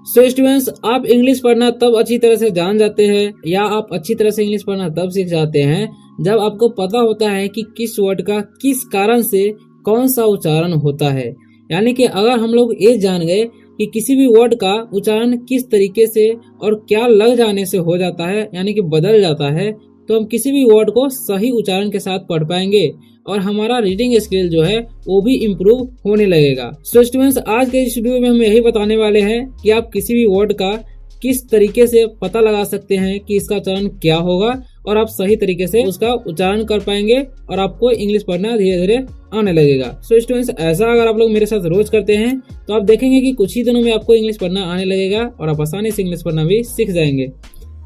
So students, आप English पढ़ना तब अच्छी तरह से जान जाते हैं या आप अच्छी तरह से इंग्लिश पढ़ना तब सीख जाते हैं जब आपको पता होता है कि किस वर्ड का किस कारण से कौन सा उच्चारण होता है। यानी कि अगर हम लोग ये जान गए कि किसी भी वर्ड का उच्चारण किस तरीके से और क्या लग जाने से हो जाता है, यानी कि बदल जाता है, तो हम किसी भी वर्ड को सही उच्चारण के साथ पढ़ पाएंगे और हमारा रीडिंग स्किल जो है वो भी इम्प्रूव होने लगेगा। सो स्टूडेंट्स, आज के इस वीडियो में हम यही बताने वाले हैं कि आप किसी भी वर्ड का किस तरीके से पता लगा सकते हैं कि इसका उच्चारण क्या होगा और आप सही तरीके से उसका उच्चारण कर पाएंगे और आपको इंग्लिश पढ़ना धीरे धीरे आने लगेगा। सो स्टूडेंट्स, ऐसा अगर आप लोग मेरे साथ रोज करते हैं तो आप देखेंगे कि कुछ ही दिनों में आपको इंग्लिश पढ़ना आने लगेगा और आप आसानी से इंग्लिश पढ़ना भी सीख जाएंगे।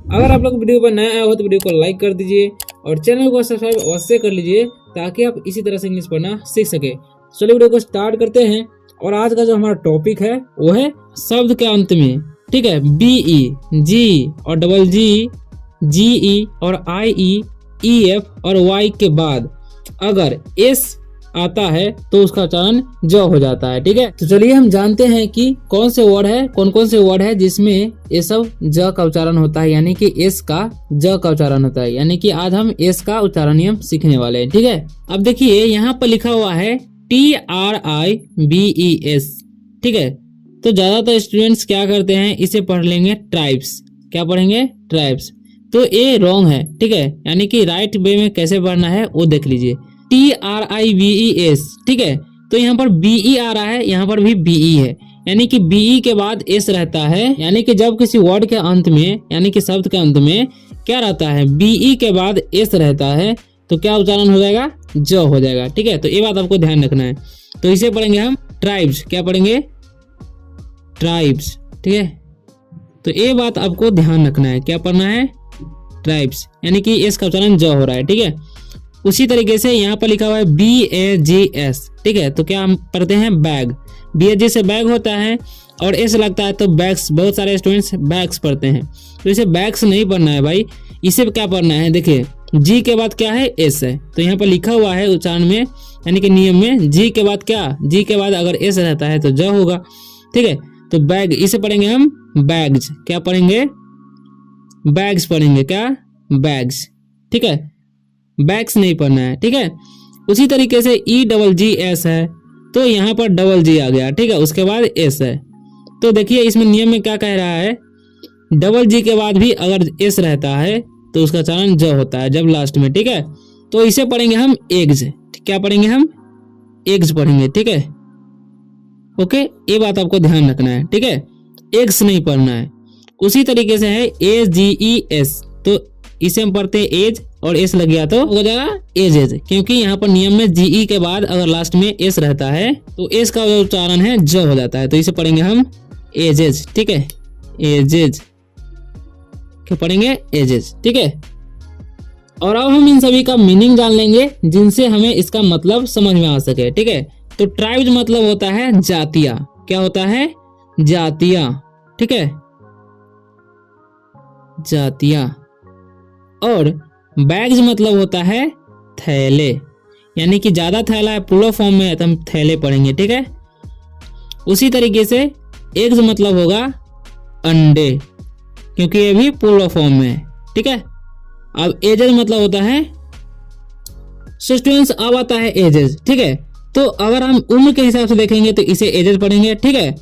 अगर आप लोग वीडियो पर नए आए हो तो वीडियो को लाइक कर दीजिए और चैनल को सब्सक्राइब अवश्य कर लीजिए ताकि आप इसी तरह से इंग्लिश पढ़ना सीख सके। चलिए वीडियो को स्टार्ट करते हैं और आज का जो हमारा टॉपिक है वो है शब्द के अंत में, ठीक है, BE, G और GG, GE और IE, EF और Y के बाद अगर S आता है तो उसका उच्चारण ज हो जाता है। ठीक है, तो चलिए हम जानते हैं कि कौन से वर्ड है, कौन कौन से वर्ड है जिसमें ये सब ज का उच्चारण होता है, यानी कि एस का ज का उच्चारण होता है। यानी कि आज हम एस का उच्चारण नियम सीखने वाले हैं। ठीक है, अब देखिए यहाँ पर लिखा हुआ है TRIBES। ठीक है, तो ज्यादातर स्टूडेंट्स क्या करते हैं, इसे पढ़ लेंगे ट्राइब्स। क्या पढ़ेंगे? ट्राइब्स। तो ये रॉन्ग है। ठीक है, यानी कि राइट वे में कैसे पढ़ना है वो देख लीजिए। TRIBES। ठीक है, तो यहाँ पर BE आ रहा है, यहाँ पर भी BE है, यानी कि BE के बाद S रहता है। यानी कि जब किसी वर्ड के अंत में, यानी कि शब्द के अंत में क्या रहता है, BE के बाद S रहता है, तो क्या उच्चारण हो जाएगा? ज हो जाएगा। ठीक है, तो ये बात आपको ध्यान रखना है। तो इसे पढ़ेंगे हम ट्राइब्स। क्या पढ़ेंगे? ट्राइब्स। ठीक है, तो ये बात आपको ध्यान रखना है। क्या पढ़ना है? ट्राइब्स, यानी कि S का उच्चारण ज हो रहा है। ठीक है, उसी तरीके से यहाँ पर लिखा हुआ है BAGS। ठीक है, तो क्या हम पढ़ते हैं? बैग। BAG से बैग होता है और S लगता है तो बैग्स। बहुत सारे स्टूडेंट्स बैग्स पढ़ते हैं, तो इसे बैग्स नहीं पढ़ना है भाई। इसे क्या पढ़ना है? देखिए, G के बाद क्या है? S है, तो यहाँ पर लिखा हुआ है उच्चारण में, यानी कि नियम में, G के बाद क्या? G के बाद अगर S रहता है तो ज होगा। ठीक है, तो बैग, इसे पढ़ेंगे हम बैग्स। क्या पढ़ेंगे? बैग्स पढ़ेंगे। क्या? बैग्स। ठीक है, बैग्स नहीं पढ़ना है। ठीक है, उसी तरीके से EGGS है, तो यहाँ पर DG आ गया। ठीक है, उसके बाद S है। तो देखिए इसमें नियम में क्या कह रहा है, GG के बाद भी अगर S रहता है तो उसका उच्चारण ज होता है जब लास्ट में। ठीक है, तो इसे पढ़ेंगे हम एग्स। क्या पढ़ेंगे हम? एग्स पढ़ेंगे। ठीक है, ओके, ये बात आपको ध्यान रखना है। ठीक है, एग्स नहीं पढ़ना है। उसी तरीके से है AGES, तो इसे हम पढ़ते हैं एज और एस लग गया तो हो जाएगा एजेज, क्योंकि यहाँ पर नियम में GE के बाद अगर लास्ट में एस रहता है तो एस का जो उच्चारण है ज हो जाता है, तो इसे पढ़ेंगे हम एजेज। ठीक है, एजेज। क्या पढ़ेंगे? एजेज। ठीक है, और अब हम इन सभी का मीनिंग जान लेंगे जिनसे हमें इसका मतलब समझ में आ सके। ठीक है, तो ट्राइब्स मतलब होता है जातियां। क्या होता है? जातियां। ठीक है, जातियां। और बैग्स मतलब होता है थैले, यानी कि ज्यादा थैला है प्लूरल फॉर्म में है तो हम थैले पढ़ेंगे। ठीक है, उसी तरीके से एग्स मतलब होगा अंडे, क्योंकि ये भी प्लूरल फॉर्म में है। ठीक है, अब एजेस मतलब होता है, सो स्टूडेंट्स अब आता है एजेस। ठीक है, तो अगर हम उम्र के हिसाब से देखेंगे तो इसे एजेस पढ़ेंगे। ठीक है,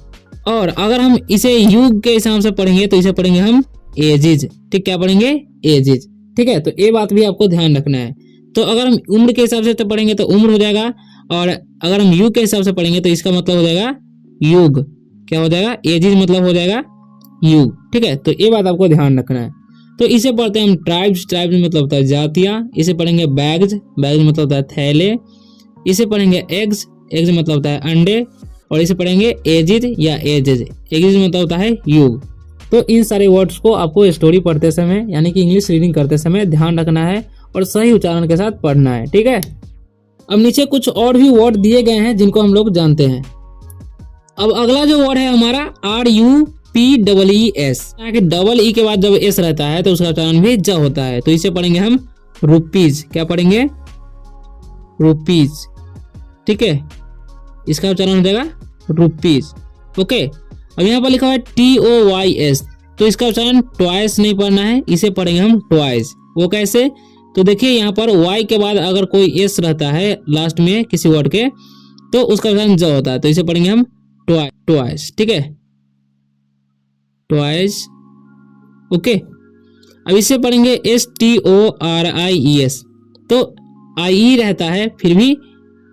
और अगर हम इसे युग के हिसाब से पढ़ेंगे तो इसे पढ़ेंगे हम एजेज। ठीक, क्या पढ़ेंगे? एजेज। ठीक है, तो ये बात भी आपको ध्यान रखना है। तो अगर हम उम्र के हिसाब से तो पढ़ेंगे तो उम्र हो जाएगा, और अगर हम युग के हिसाब से पढ़ेंगे तो इसका मतलब हो जाएगा युग। क्या हो जाएगा? एजेज मतलब हो जाएगा युग। ठीक है, तो ये बात आपको ध्यान रखना है। तो इसे पढ़ते हैं हम ट्राइब्स। ट्राइब्स मतलब होता है जातियां। इसे पढ़ेंगे बैग्स। बैग्स मतलब होता है थैले। इसे पढ़ेंगे एग्स। एग्स मतलब होता है अंडे। और इसे पढ़ेंगे एजेज या एजेज। एजेज मतलब होता है युग। तो इन सारे वर्ड्स को आपको स्टोरी पढ़ते समय, यानी कि इंग्लिश रीडिंग करते समय ध्यान रखना है और सही उच्चारण के साथ पढ़ना है। ठीक है, अब नीचे कुछ और भी वर्ड दिए गए हैं जिनको हम लोग जानते हैं। अब अगला जो वर्ड है हमारा RUPEES। यहाँ के डबल ई के बाद जब एस रहता है तो उसका उच्चारण भी ज होता है, तो इसे पढ़ेंगे हम रुपीज। क्या पढ़ेंगे? रुपीज। ठीक है, इसका उच्चारण हो जाएगा रुपीज। ओके, अब यहाँ पर लिखा हुआ है TOYS, तो इसका उच्चारण ट्वाइस नहीं पढ़ना है, इसे पढ़ेंगे हम ट्वाइस। वो कैसे? तो देखिए यहाँ पर Y के बाद अगर कोई S रहता है लास्ट में किसी वर्ड के, तो उसका उच्चारण ज होता है, तो इसे पढ़ेंगे हम ट्वाइस। ठीक है, ट्वाइस। ओके, अब इसे पढ़ेंगे STORIES, तो IE रहता है फिर भी,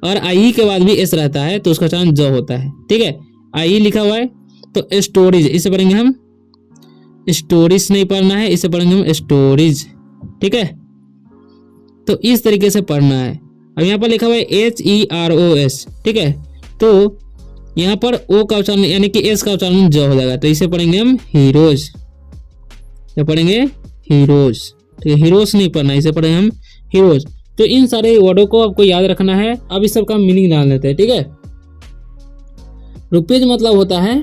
और IE के बाद भी S रहता है तो उसका उच्चारण ज होता है। ठीक है, IE लिखा हुआ है तो स्टोरेज, इसे पढ़ेंगे हम स्टोरीज नहीं पढ़ना है, इसे पढ़ेंगे हम स्टोरीज। ठीक है, तो इस तरीके से पढ़ना है। अब यहाँ पर लिखा हुआ है HEROS। ठीक है, तो यहाँ पर O का उच्चारण यानी कि S का उच्चारण ज हो जाएगा, तो इसे पढ़ेंगे हम हीरोज। क्या पढ़ेंगे? हीरोज। ठीक है, हीरोज नहीं पढ़ना, इसे पढ़ेंगे हम हीरोज। तो इन सारे वर्डों को आपको याद रखना है। अब इस सब का मीनिंग जान लेते हैं। ठीक है, रुपीज मतलब होता है,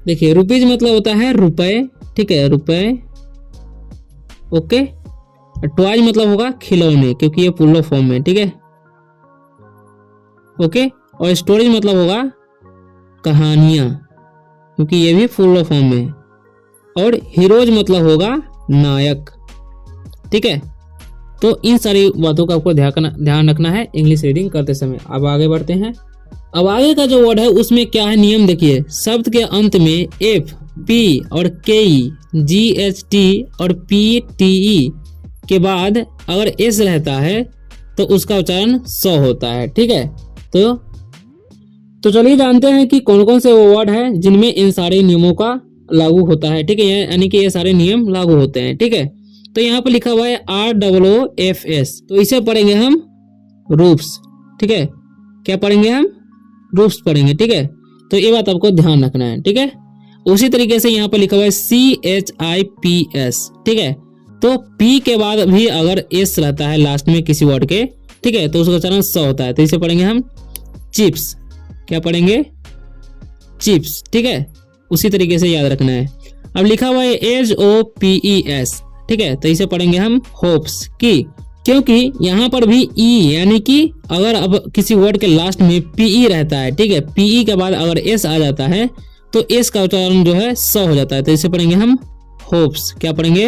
देखिए रुपीज मतलब होता है रुपए। ठीक है, रुपए। ओके, टॉयज मतलब होगा खिलौने, क्योंकि ये प्लूरल फॉर्म में। ठीक है, ओके, और स्टोरीज मतलब होगा कहानियां, क्योंकि ये भी प्लूरल फॉर्म में है। और हीरोज मतलब होगा नायक। ठीक है, तो इन सारी बातों का आपको ध्यान रखना है इंग्लिश रीडिंग करते समय। अब आगे बढ़ते हैं। अब आगे का जो वर्ड है उसमें क्या है नियम, देखिए शब्द के अंत में F, P और KE, GHT और PTE के बाद अगर S रहता है तो उसका उच्चारण स होता है। ठीक है, तो चलिए जानते हैं कि कौन कौन से वो वर्ड है जिनमें इन सारे नियमों का लागू होता है। ठीक है, यानी कि ये सारे नियम लागू होते हैं। ठीक है, तो यहाँ पर लिखा हुआ है ROOFS, तो इसे पढ़ेंगे हम रूप्स। ठीक है, क्या पढ़ेंगे हम? रूप्स पढ़ेंगे। ठीक है, तो ये बात आपको ध्यान रखना है। ठीक है, उसी तरीके से यहाँ पर लिखा हुआ है CHIPS। ठीक है, तो P के बाद भी अगर S रहता है लास्ट में किसी वर्ड के, ठीक है, तो उसका उच्चारण स होता है, तो इसे पढ़ेंगे हम चिप्स। क्या पढ़ेंगे? चिप्स। ठीक है, उसी तरीके से याद रखना है। अब लिखा हुआ है HOPES। ठीक है, तो इसे पढ़ेंगे हम होप्स की, क्योंकि यहाँ पर भी E यानी कि अगर अब किसी वर्ड के लास्ट में PE रहता है, ठीक है, PE के बाद अगर S आ जाता है तो S का उच्चारण जो है स हो जाता है, तो इसे पढ़ेंगे हम होप्स। क्या पढ़ेंगे?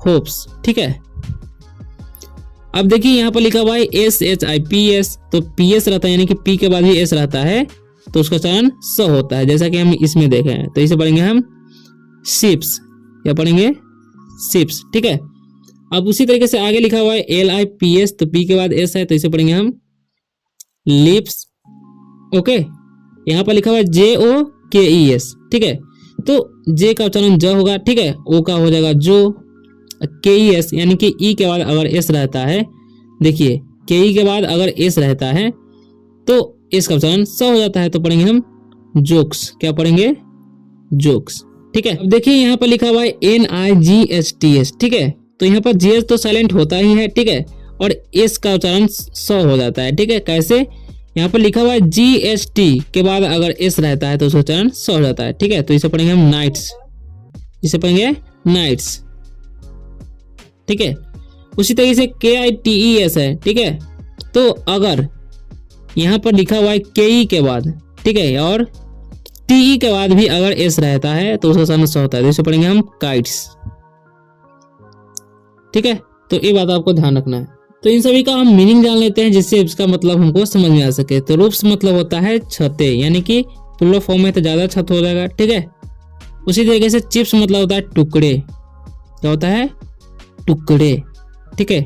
होप्स। ठीक है, अब देखिए यहाँ पर लिखा हुआ है SHIPS, तो PS रहता है यानी कि P के बाद भी S रहता है तो उसका उच्चारण स होता है, जैसा कि हम इसमें देखे हैं, तो इसे पढ़ेंगे हम शिप्स। क्या पढ़ेंगे? शिप्स। ठीक है, अब उसी तरीके से आगे लिखा हुआ है LIPS, तो P के बाद S है तो इसे पढ़ेंगे हम लिप्स। ओके, यहाँ पर लिखा हुआ है JOKES। ठीक है, तो J का उच्चारण ज होगा। ठीक है, O का हो जाएगा जो, KES यानी कि E के बाद अगर S रहता है, देखिए KE के बाद अगर S रहता है तो S का उच्चारण स हो जाता है, तो पढ़ेंगे हम जोक्स। क्या पढ़ेंगे? जोक्स। ठीक है, अब देखिए यहाँ पर लिखा हुआ है NIGHTS। ठीक है, तो यहाँ पर GH तो साइलेंट होता ही है। ठीक है, और S का उच्चारण स हो जाता है। ठीक है, कैसे? यहाँ पर लिखा हुआ है GHT के बाद अगर S रहता है तो उसका उच्चारण स हो जाता है। ठीक है, तो इसे पढ़ेंगे हम नाइट्स। इसे पढ़ेंगे नाइट्स। ठीक है, उसी तरीके से KITES है। ठीक है, तो अगर यहाँ पर लिखा हुआ है KE के बाद, ठीक है, और TE के बाद भी अगर S रहता है तो उसका उच्चारण स होता है, तो इसे पढ़ेंगे हम काइट्स। ठीक है, तो ये बात आपको ध्यान रखना है। तो इन सभी का हम मीनिंग जान लेते हैं जिससे इसका मतलब हमको समझ में आ सके। तो रूप्स मतलब होता है छते, यानी कि प्लूरल फॉर्म में तो ज्यादा छत हो जाएगा। ठीक है, उसी तरीके से चिप्स मतलब होता है टुकड़े। क्या होता है? टुकड़े। ठीक है,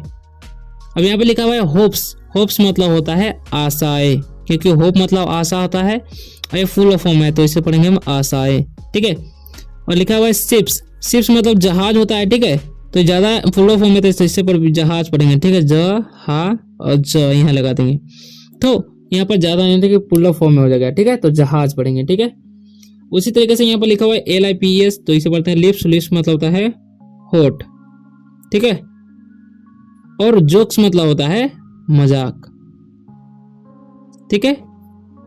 अब यहाँ पे लिखा हुआ है होप्स। होप्स मतलब होता है आशाएं, क्योंकि होप मतलब आशा होता है और ये फुल फॉर्म है तो इसे पढ़ेंगे हम आशाएं। ठीक है, और लिखा हुआ है शिप्स। शिप्स मतलब जहाज होता है। ठीक है, तो ज्यादा फुल फॉर्म में तो इससे पर जहाज पढ़ेंगे। ठीक है, ज हा और ज यहाँ लगा देंगे, तो यहाँ पर ज्यादा नहीं कि फुल फॉर्म में हो जाएगा। ठीक है, तो जहाज पढ़ेंगे। ठीक है, उसी तरीके से यहाँ पर लिखा हुआ है LIPS, तो इसे पढ़ते हैं लिप्स। लिप्स मतलब होता है होठ। ठीक है, और जोक्स मतलब होता है मजाक। ठीक है,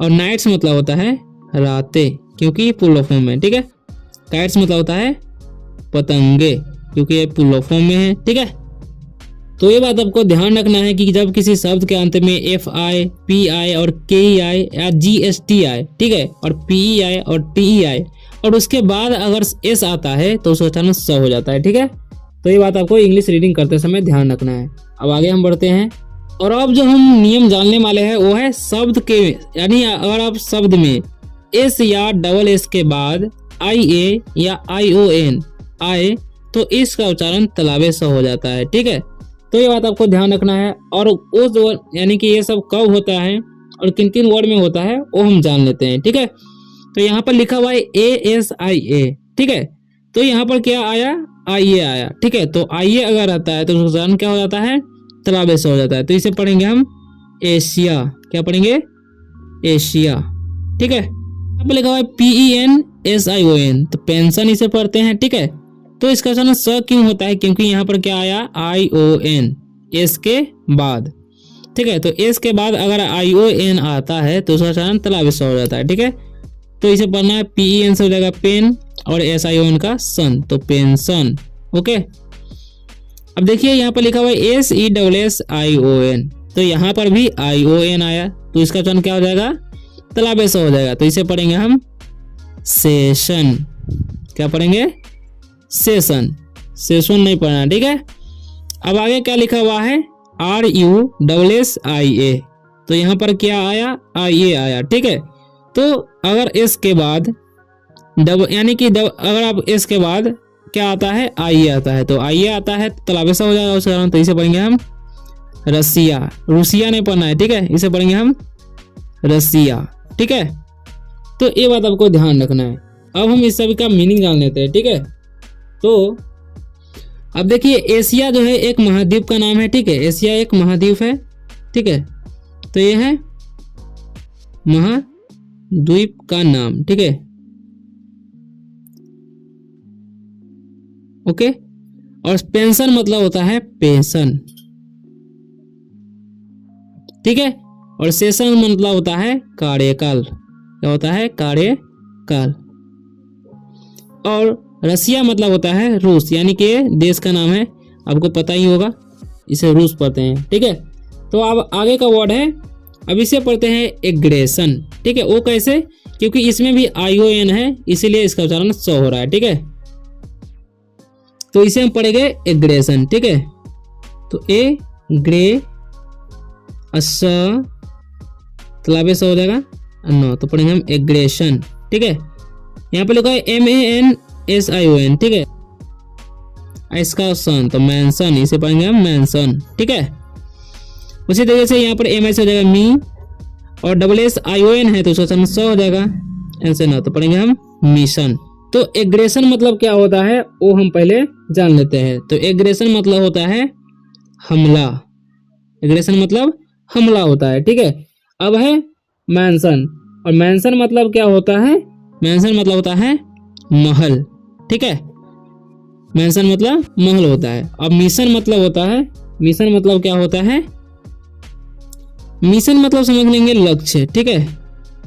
और नाइट्स मतलब होता है रातें, क्योंकि प्लूरल फॉर्म में। ठीक है, काइट्स मतलब होता है पतंगे, क्योंकि ये प्लूरल फॉर्म में है। ठीक है, तो ये बात आपको ध्यान रखना है कि जब किसी शब्द के अंत में FI, PI और KEI या GST आए, ठीक है, और PE आए और TE आए, और उसके बाद अगर एस आता है तो उसका उच्चारण स हो जाता है। ठीक है, तो ये बात आपको इंग्लिश रीडिंग करते समय ध्यान रखना है। अब आगे हम बढ़ते हैं और अब जो हम नियम जानने वाले हैं वो है शब्द के, यानी अगर आप शब्द में एस या डबल एस के बाद आई ए या आई ओ एन आए तो इसका उच्चारण तलाबे स हो जाता है। ठीक है, तो ये बात आपको ध्यान रखना है। और उस यानी कि ये सब कब होता है और किन किन वर्ड में होता है वो हम जान लेते हैं। ठीक है, तो यहाँ पर लिखा हुआ है ASIA। ठीक है, तो यहाँ पर क्या आया, आइए आया। ठीक है, तो आइए अगर आता है तो उसका उच्चारण क्या हो जाता है, तलाबे से हो जाता है। तो इसे पढ़ेंगे हम एशिया। क्या पढ़ेंगे, एशिया। ठीक है, यहाँ पर लिखा हुआ है PENSION, तो पेंशन इसे पढ़ते हैं। ठीक है, तो इसका उच्चारण स क्यों होता है, क्योंकि यहाँ पर क्या आया ION एस के बाद। ठीक है, तो एस के बाद अगर ION आता है तो उसका उच्चारण तलाबे से हो जाता है। ठीक है, तो इसे पढ़ना है PEN से हो जाएगा पेन और SION का सन, तो पेंशन। ओके, अब देखिए यहाँ पर लिखा हुआ है SESSION, तो यहाँ पर भी ION आया तो इसका उच्चारण क्या हो जाएगा, तलाबे से हो जाएगा। तो इसे पढ़ेंगे हम सेशन। क्या पढ़ेंगे, सेशन। सेशन नहीं पढ़ना। ठीक है, अब आगे क्या लिखा हुआ है RUSSIA, तो यहाँ पर क्या आया, IA आया। ठीक है, तो अगर एस के बाद यानी कि अगर आप एस के बाद क्या आता है, आइए आता है, तो आइए आता है तो तलाबे सा हो जाएगा उसका कारण। तो इसे पढ़ेंगे हम रसिया। रूसिया नहीं पढ़ना है। ठीक है, इसे पढ़ेंगे हम रसिया। ठीक है, तो ये बात आपको ध्यान रखना है। अब हम इस सभी का मीनिंग जान लेते हैं। ठीक है, तो अब देखिए एशिया जो है एक महाद्वीप का नाम है। ठीक है, एशिया एक महाद्वीप है। ठीक है, तो ये है महाद्वीप का नाम। ठीक है, ओके, और पेंशन मतलब होता है पेंशन। ठीक है, और सेशन मतलब होता है कार्यकाल। क्या होता है, कार्यकाल। और रसिया मतलब होता है रूस, यानी कि देश का नाम है, आपको पता ही होगा, इसे रूस पढ़ते हैं। ठीक है, तो अब आगे का वर्ड है, अब इसे पढ़ते हैं एग्रेशन। ठीक है, वो कैसे, क्योंकि इसमें भी ION है इसीलिए इसका उच्चारण स हो रहा है। ठीक है, तो इसे हम पढ़ेंगे एग्रेशन। ठीक है, तो तलाबे से हो जाएगा नो, तो पढ़ेंगे हम एग्रेशन। ठीक है, यहाँ पे लिखा है MANSION। ठीक है, इसका सन तो मैंसन, इसे पढ़ेंगे हम मैंसन। ठीक है, उसी तरीके से यहाँ पर MI से हो जाएगा मी, और SSION है तो उसका सन स हो जाएगा, एन से ना, तो पढ़ेंगे हम मिशन। तो एग्रेशन मतलब क्या होता है वो हम पहले जान लेते हैं। तो एग्रेशन मतलब होता है हमला। एग्रेशन मतलब हमला होता है। ठीक है, अब है मैंसन, और मैंसन मतलब क्या होता है, मैंसन मतलब होता है महल। ठीक है, मैंसन मतलब महल होता है। अब मिशन मतलब होता है, मिशन मतलब क्या होता है, मिशन मतलब समझ लेंगे लक्ष्य। ठीक है,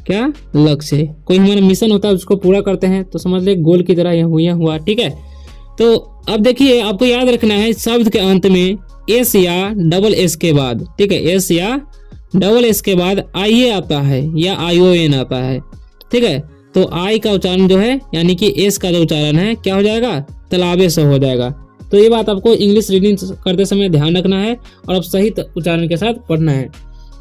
क्या लक्ष्य, कोई हमारा मिशन होता है उसको पूरा करते हैं तो समझ ले गोल की तरह यह हुआ। ठीक है, तो अब देखिए आपको याद रखना है शब्द के अंत में एस या डबल एस के बाद, ठीक है, एस या डबल एस के बाद आईए आता है या ION आता है। ठीक है, तो आई का उच्चारण जो है यानी कि एस का जो उच्चारण है क्या हो जाएगा, तलाबे से हो जाएगा। तो ये बात आपको इंग्लिश रीडिंग करते समय ध्यान रखना है और अब सही उच्चारण के साथ पढ़ना है।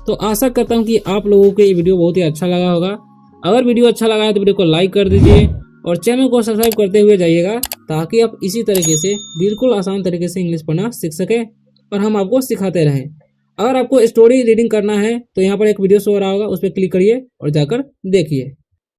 तो आशा करता हूँ कि आप लोगों को ये वीडियो बहुत ही अच्छा लगा होगा। अगर वीडियो अच्छा लगा है तो वीडियो को लाइक कर दीजिए और चैनल को सब्सक्राइब करते हुए जाइएगा, ताकि आप इसी तरीके से बिल्कुल आसान तरीके से इंग्लिश पढ़ना सीख सकें और हम आपको सिखाते रहें। अगर आपको स्टोरी रीडिंग करना है तो यहाँ पर एक वीडियो शो हो रहा होगा, उस पर क्लिक करिए और जाकर देखिए।